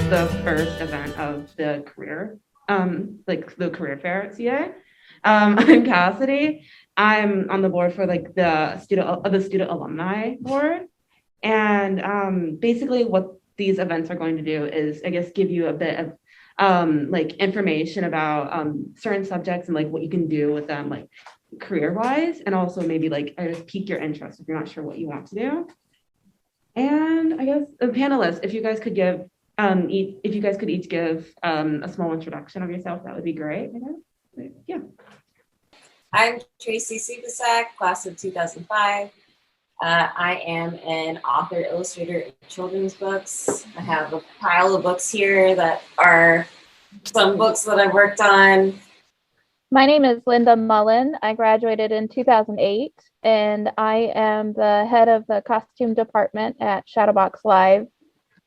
the first event of the career, like the career fair at CA. I'm Cassidy. I'm on the board for like the student alumni board, and basically what these events are going to do is, I guess, give you a bit of like information about certain subjects and like what you can do with them, like career wise, and also maybe like I guess pique your interest if you're not sure what you want to do. And I guess the panelists, if you guys could give, if you guys could each give a small introduction of yourself, that would be great. Yeah. I'm Tracy Subisak, class of 2005. I am an author, illustrator in children's books. I have a pile of books here that are some books that I've worked on. My name is Linda Mullen. I graduated in 2008, and I am the head of the costume department at Shadowbox Live,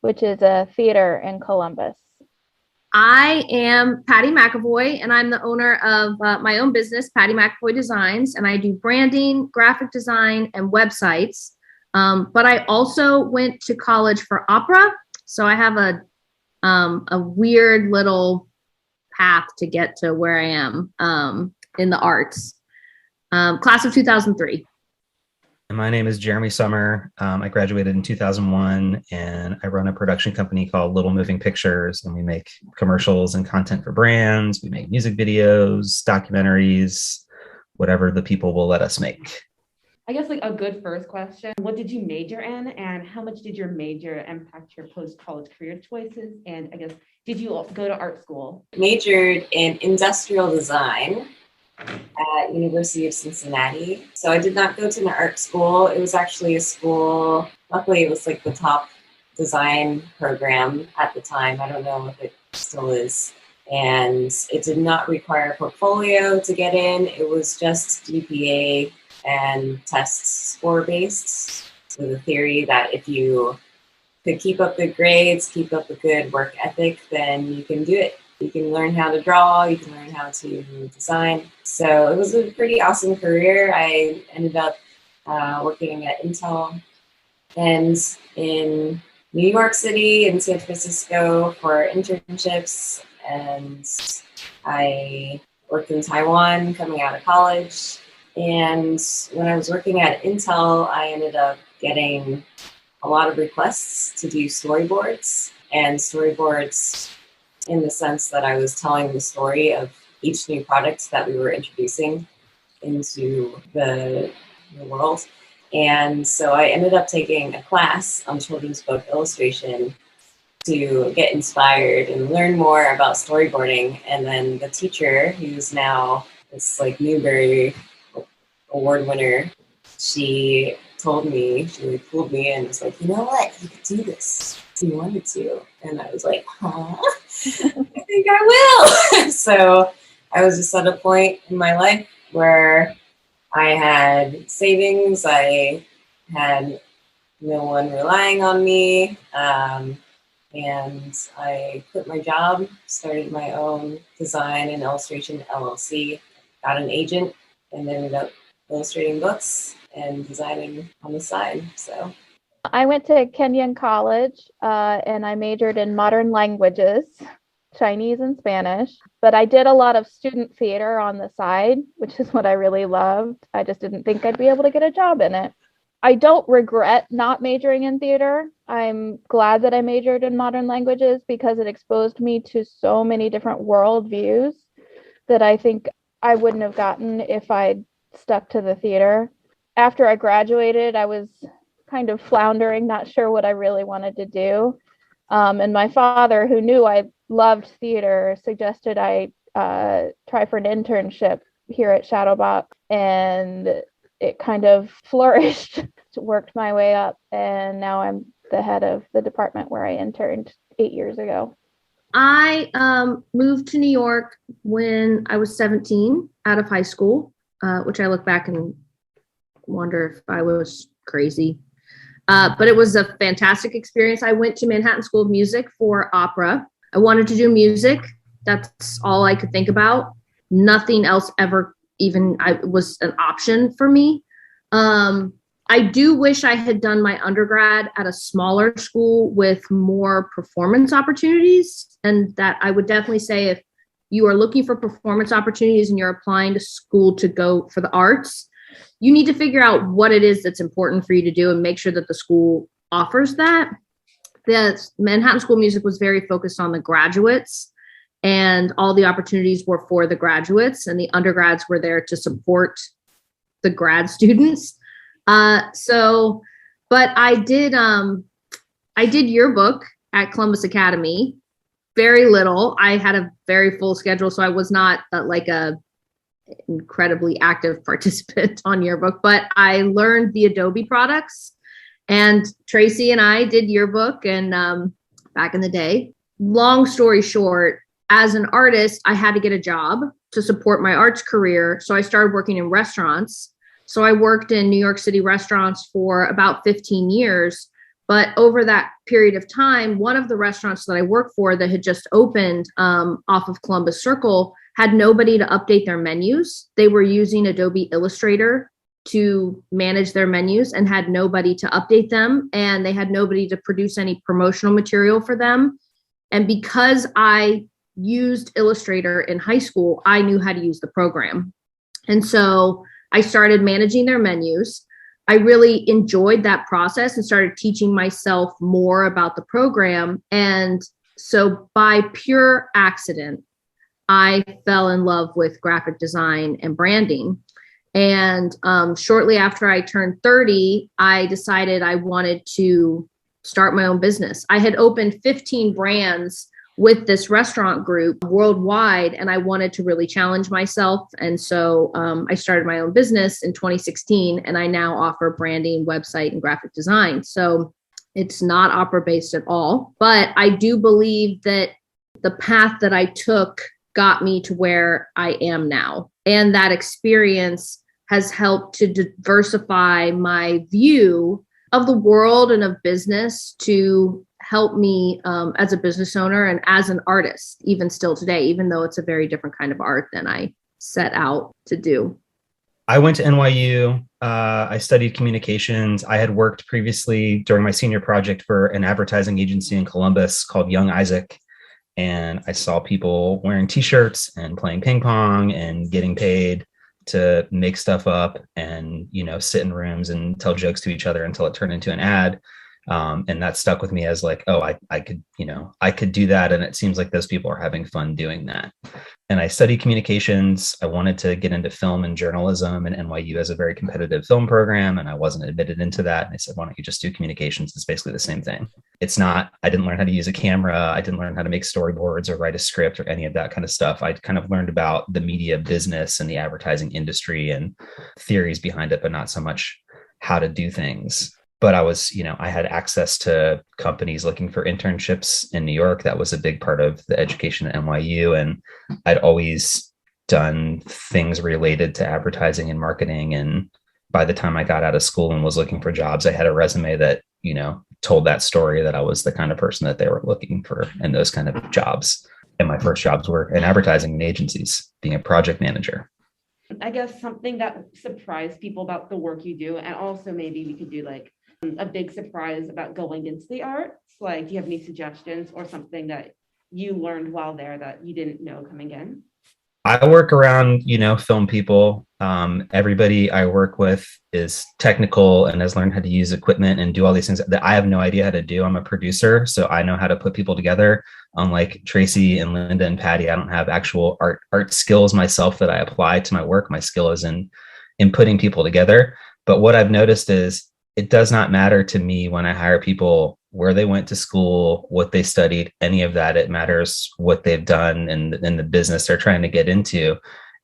which is a theater in Columbus. I am Patty McAvoy, and I'm the owner of my own business, Patty McAvoy Designs, and I do branding, graphic design, and websites. But I also went to college for opera, so I have a weird little path to get to where I am in the arts. Class of 2003. My name is Jeremy Summer. I graduated in 2001, and I run a production company called Little Moving Pictures, and we make commercials and content for brands. We make music videos, documentaries, whatever the people will let us make. I guess like a good first question, what did you major in, and how much did your major impact your post-college career choices? And I guess, did you go to art school? Majored in industrial design at University of Cincinnati. So I did not go to an art school. It was actually a school, luckily it was like the top design program at the time. I don't know if it still is. And it did not require a portfolio to get in. It was just GPA and test score based, with the theory that if you could keep up good grades, keep up a good work ethic, then you can do it. You can learn how to draw, you can learn how to design. So it was a pretty awesome career. I ended up working at Intel and in New York City and San Francisco for internships. And I worked in Taiwan coming out of college. And when I was working at Intel, I ended up getting a lot of requests to do storyboards, and storyboards in the sense that I was telling the story of each new product that we were introducing into the world. And so I ended up taking a class on children's book illustration to get inspired and learn more about storyboarding. And then the teacher, who's now this like Newbery award winner, she told me, she really pulled me in and was like, you know what, you could do this if you wanted to. And I was like, huh? I think I will. So I was just at a point in my life where I had savings, I had no one relying on me, and I quit my job, started my own design and illustration LLC, got an agent, and ended up illustrating books and designing on the side. So I went to Kenyon College and I majored in modern languages, Chinese and Spanish, but I did a lot of student theater on the side, which is what I really loved. I just didn't think I'd be able to get a job in it. I don't regret not majoring in theater. I'm glad that I majored in modern languages because it exposed me to so many different worldviews that I think I wouldn't have gotten if I'd stuck to the theater. After I graduated, I was kind of floundering, not sure what I really wanted to do. And my father, who knew I loved theater, suggested I try for an internship here at Shadowbox, and it kind of flourished, worked my way up, and now I'm the head of the department where I interned 8 years ago. I moved to New York when I was 17 out of high school, which I look back and wonder if I was crazy. But it was a fantastic experience. I went to Manhattan School of Music for opera. I wanted to do music. That's all I could think about. Nothing else ever even was an option for me. I do wish I had done my undergrad at a smaller school with more performance opportunities. And that I would definitely say, if you are looking for performance opportunities and you're applying to school to go for the arts, you need to figure out what it is that's important for you to do and make sure that the school offers that. The Manhattan School of Music was very focused on the graduates, and all the opportunities were for the graduates, and the undergrads were there to support the grad students. But I did yearbook at Columbus Academy. Very little. I had a very full schedule, so I was not like a incredibly active participant on yearbook, but I learned the Adobe products, and Tracy and I did yearbook and back in the day. Long story short, as an artist, I had to get a job to support my arts career. So I started working in restaurants. So I worked in New York City restaurants for about 15 years. But over that period of time, one of the restaurants that I worked for that had just opened off of Columbus Circle had nobody to update their menus. They were using Adobe Illustrator to manage their menus and had nobody to update them. And they had nobody to produce any promotional material for them. And because I used Illustrator in high school, I knew how to use the program. And so I started managing their menus. I really enjoyed that process and started teaching myself more about the program. And so by pure accident, I fell in love with graphic design and branding. And shortly after I turned 30, I decided I wanted to start my own business. I had opened 15 brands with this restaurant group worldwide, and I wanted to really challenge myself. And so I started my own business in 2016, and I now offer branding, website, and graphic design. So it's not opera-based at all, but I do believe that the path that I took got me to where I am now. And that experience has helped to diversify my view of the world and of business to help me as a business owner and as an artist, even still today, even though it's a very different kind of art than I set out to do. I went to NYU. I studied communications. I had worked previously during my senior project for an advertising agency in Columbus called Young Isaac. And I saw people wearing t-shirts and playing ping pong and getting paid to make stuff up and, sit in rooms and tell jokes to each other until it turned into an ad. And that stuck with me as like, oh, I could do that. And it seems like those people are having fun doing that. And I studied communications. I wanted to get into film and journalism, and NYU has a very competitive film program, and I wasn't admitted into that. And they said, why don't you just do communications? It's basically the same thing. It's not, I didn't learn how to use a camera. I didn't learn how to make storyboards or write a script or any of that kind of stuff. I kind of learned about the media business and the advertising industry and theories behind it, but not so much how to do things. But I was, I had access to companies looking for internships in New York. That was a big part of the education at NYU. And I'd always done things related to advertising and marketing. And by the time I got out of school and was looking for jobs, I had a resume that, told that story, that I was the kind of person that they were looking for in those kind of jobs. And my first jobs were in advertising and agencies, being a project manager. I guess something that surprised people about the work you do, and also maybe we could do like a big surprise about going into the arts. Like, do you have any suggestions or something that you learned while there that you didn't know coming in? I work around, film people. Everybody I work with is technical and has learned how to use equipment and do all these things that I have no idea how to do. I'm a producer, so I know how to put people together. Unlike Tracy and Linda and Patty, I don't have actual art skills myself that I apply to my work. My skill is in putting people together. But what I've noticed is it does not matter to me when I hire people where they went to school, what they studied, any of that. It matters what they've done and the business they're trying to get into.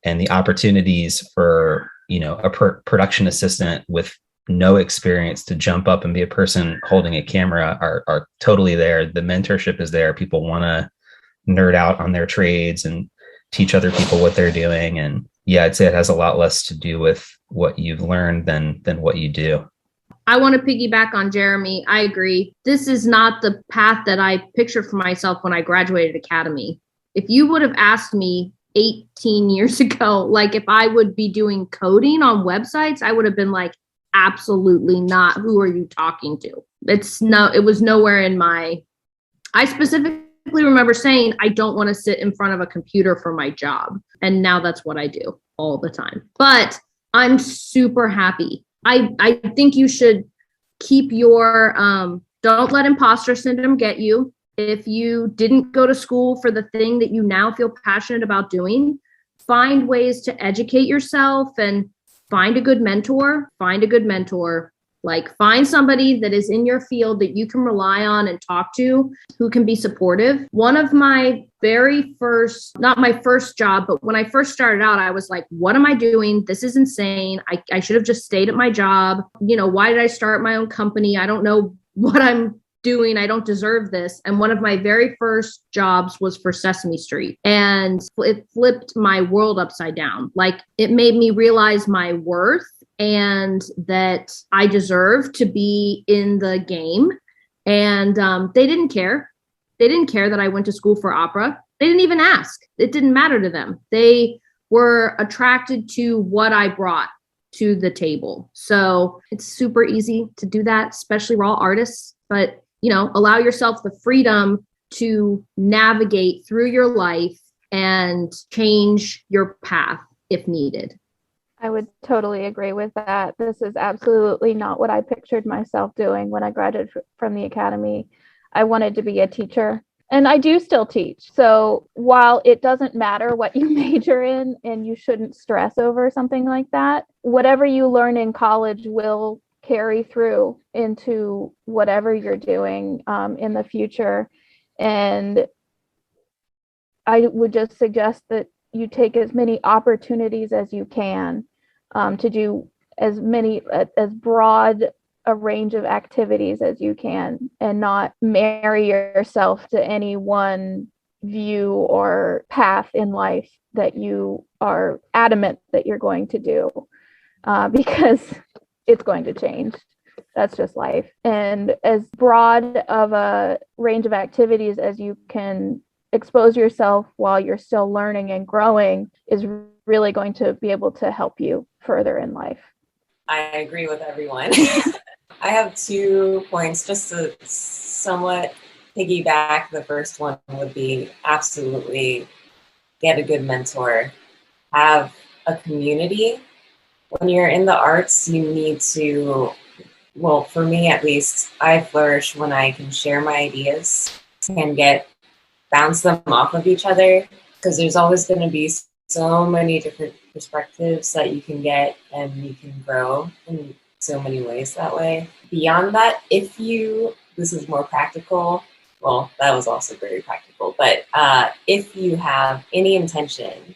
And the opportunities for, a production assistant with no experience to jump up and be a person holding a camera are totally there. The mentorship is there. People want to nerd out on their trades and teach other people what they're doing. And yeah, I'd say it has a lot less to do with what you've learned than what you do. I want to piggyback on Jeremy. I agree. This is not the path that I pictured for myself when I graduated academy. If you would have asked me 18 years ago, like if I would be doing coding on websites, I would have been like, absolutely not. Who are you talking to? It was nowhere in I specifically remember saying, I don't want to sit in front of a computer for my job. And now that's what I do all the time. But I'm super happy. I think you should keep your, don't let imposter syndrome get you. If you didn't go to school for the thing that you now feel passionate about doing, find ways to educate yourself and find a good mentor. Like, find somebody that is in your field that you can rely on and talk to, who can be supportive. One of my very first, not my first job, but when I first started out, I was like, what am I doing? This is insane. I should have just stayed at my job. You know, why did I start my own company? I don't know what I'm doing. I don't deserve this. And one of my very first jobs was for Sesame Street. And it flipped my world upside down. Like, it made me realize my worth and that I deserve to be in the game. And they didn't care. They didn't care that I went to school for opera. They didn't even ask. It didn't matter to them. They were attracted to what I brought to the table. So it's super easy to do that, especially we're all artists. But, you know, allow yourself the freedom to navigate through your life and change your path if needed. I would totally agree with that. This is absolutely not what I pictured myself doing when I graduated from the academy. I wanted to be a teacher, and I do still teach. So while it doesn't matter what you major in, and you shouldn't stress over something like that, whatever you learn in college will carry through into whatever you're doing in the future. And I would just suggest that you take as many opportunities as you can to do as broad a range of activities as you can, and not marry yourself to any one view or path in life that you are adamant that you're going to do, because it's going to change. That's just life. And as broad of a range of activities as you can expose yourself while you're still learning and growing is really going to be able to help you further in life. I agree with everyone. I have 2 points just to somewhat piggyback. The first one would be absolutely get a good mentor, have a community. When you're in the arts, you need to, well, for me at least, I flourish when I can share my ideas and bounce them off of each other, because there's always going to be so many different perspectives that you can get, and you can grow in so many ways that way. Beyond that, this is more practical, well, that was also very practical, but if you have any intention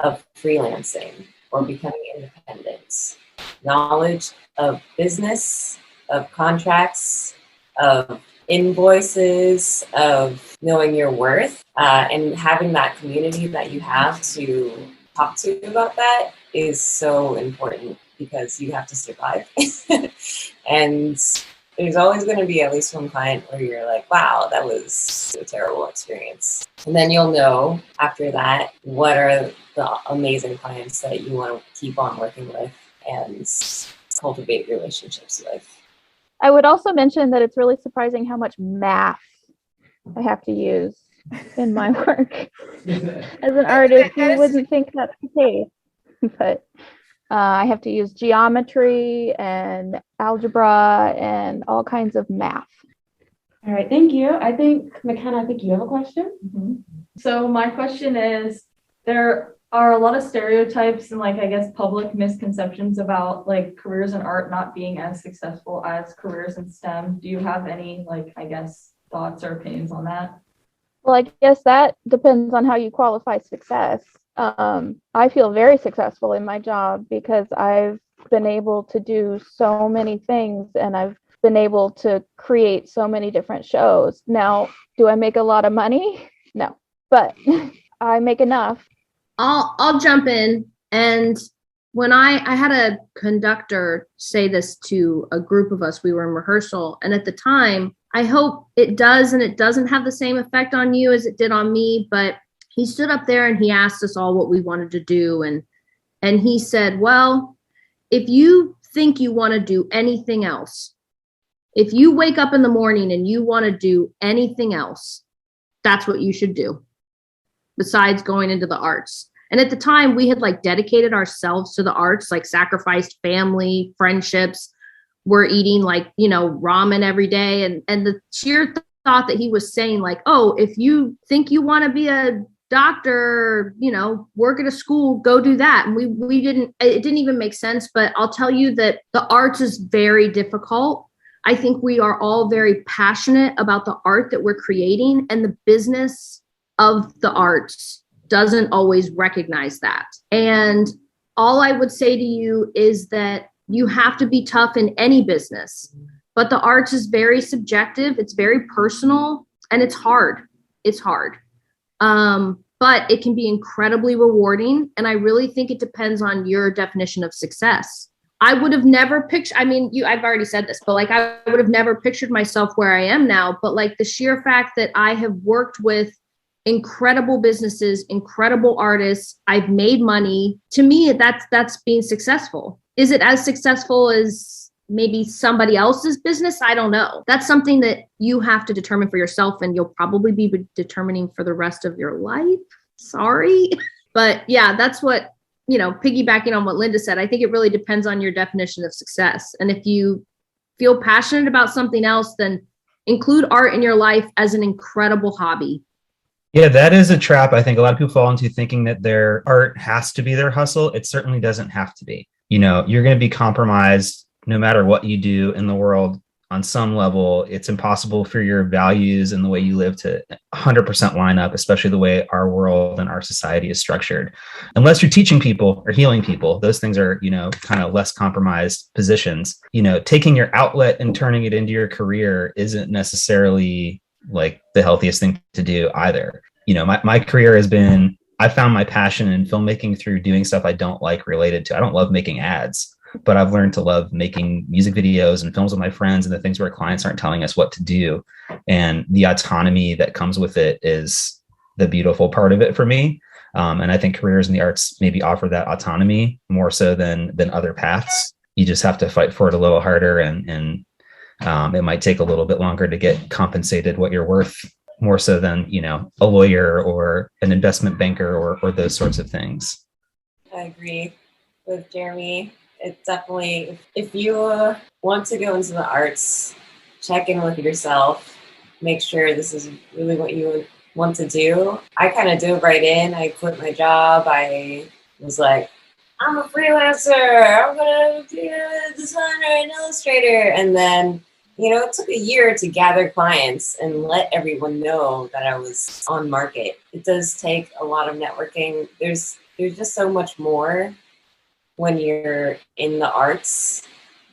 of freelancing or becoming independent, knowledge of business, of contracts, of invoices, of knowing your worth, and having that community that you have to talk to about that is so important, because you have to survive. And there's always going to be at least one client where you're like, wow, that was a terrible experience. And then you'll know after that what are the amazing clients that you want to keep on working with and cultivate relationships with. I would also mention that it's really surprising how much math I have to use in my work. As an artist, you wouldn't think that's the case, but I have to use geometry and algebra and all kinds of math. All right, thank you. I think, McKenna, you have a question? Mm-hmm. So my question is, there are a lot of stereotypes and I guess public misconceptions about careers in art not being as successful as careers in STEM. Do you have any thoughts or opinions on that? Well, I guess that depends on how you qualify success. I feel very successful in my job because I've been able to do so many things, and I've been able to create so many different shows. Now, do I make a lot of money? No, but I make enough. I'll jump in. And when I had a conductor say this to a group of us, we were in rehearsal. And at the time, I hope it does, and it doesn't have the same effect on you as it did on me. But he stood up there and he asked us all what we wanted to do. And he said, well, if you think you want to do anything else, if you wake up in the morning and you want to do anything else, that's what you should do besides going into the arts. And at the time we had like dedicated ourselves to the arts, like sacrificed family, friendships. We're eating like, you know, ramen every day. And the sheer thought that he was saying like, oh, if you think you want to be a doctor, you know, work at a school, go do that. And it didn't even make sense. But I'll tell you that the arts is very difficult. I think we are all very passionate about the art that we're creating, and the business of the arts doesn't always recognize that. And all I would say to you is that you have to be tough in any business, but the arts is very subjective. It's very personal, and it's hard. It's hard. But it can be incredibly rewarding. And I really think it depends on your definition of success. I would have never pictured, I mean, I've already said this, but like, I would have never pictured myself where I am now. But like the sheer fact that I have worked with incredible businesses, incredible artists, I've made money. To me, that's being successful. Is it as successful as maybe somebody else's business? I don't know. That's something that you have to determine for yourself, and you'll probably be determining for the rest of your life. Sorry. But yeah, that's what, you know, piggybacking on what Linda said, I think it really depends on your definition of success. And if you feel passionate about something else, then include art in your life as an incredible hobby. Yeah, that is a trap. I think a lot of people fall into thinking that their art has to be their hustle. It certainly doesn't have to be. You know, you're going to be compromised no matter what you do in the world. On some level, it's impossible for your values and the way you live to 100% line up, especially the way our world and our society is structured. Unless you're teaching people or healing people, those things are, you know, kind of less compromised positions. You know, taking your outlet and turning it into your career isn't necessarily like the healthiest thing to do either. You know, my career has been, I found my passion in filmmaking through doing stuff I don't like related to, I don't love making ads, but I've learned to love making music videos and films with my friends and the things where clients aren't telling us what to do. And the autonomy that comes with it is the beautiful part of it for me. And I think careers in the arts maybe offer that autonomy more so than other paths. You just have to fight for it a little harder, and it might take a little bit longer to get compensated what you're worth, more so than, you know, a lawyer or an investment banker or those sorts of things. I agree with Jeremy. It's definitely, if you want to go into the arts, check in with yourself, make sure this is really what you want to do. I kind of dove right in. I quit my job. I was like, I'm a freelancer. I'm going to be a designer and illustrator. And then, you know, it took a year to gather clients and let everyone know that I was on market. It does take a lot of networking. There's just so much more when you're in the arts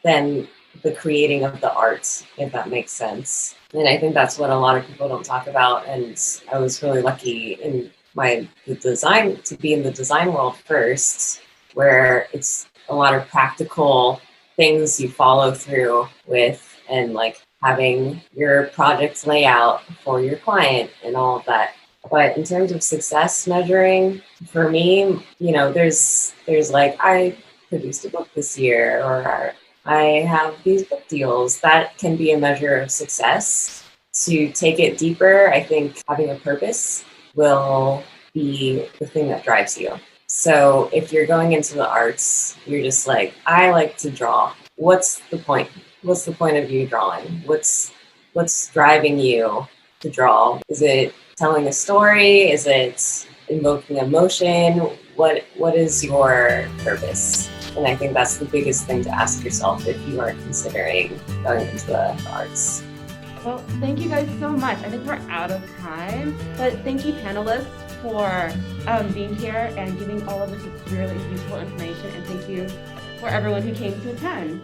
than the creating of the art, if that makes sense. And I think that's what a lot of people don't talk about. And I was really lucky in the design, to be in the design world first, where it's a lot of practical things you follow through with, and like having your project layout for your client and all of that. But in terms of success measuring, for me, you know, there's like, I produced a book this year, or I have these book deals. That can be a measure of success. To take it deeper, I think having a purpose will be the thing that drives you. So if you're going into the arts, you're just like, I like to draw. What's the point? What's the point of you drawing? What's driving you to draw? Is it telling a story? Is it invoking emotion? What is your purpose? And I think that's the biggest thing to ask yourself if you are considering going into the arts. Well, thank you guys so much. I think we're out of time, but thank you, panelists, for being here and giving all of this really useful information. And thank you for everyone who came to attend.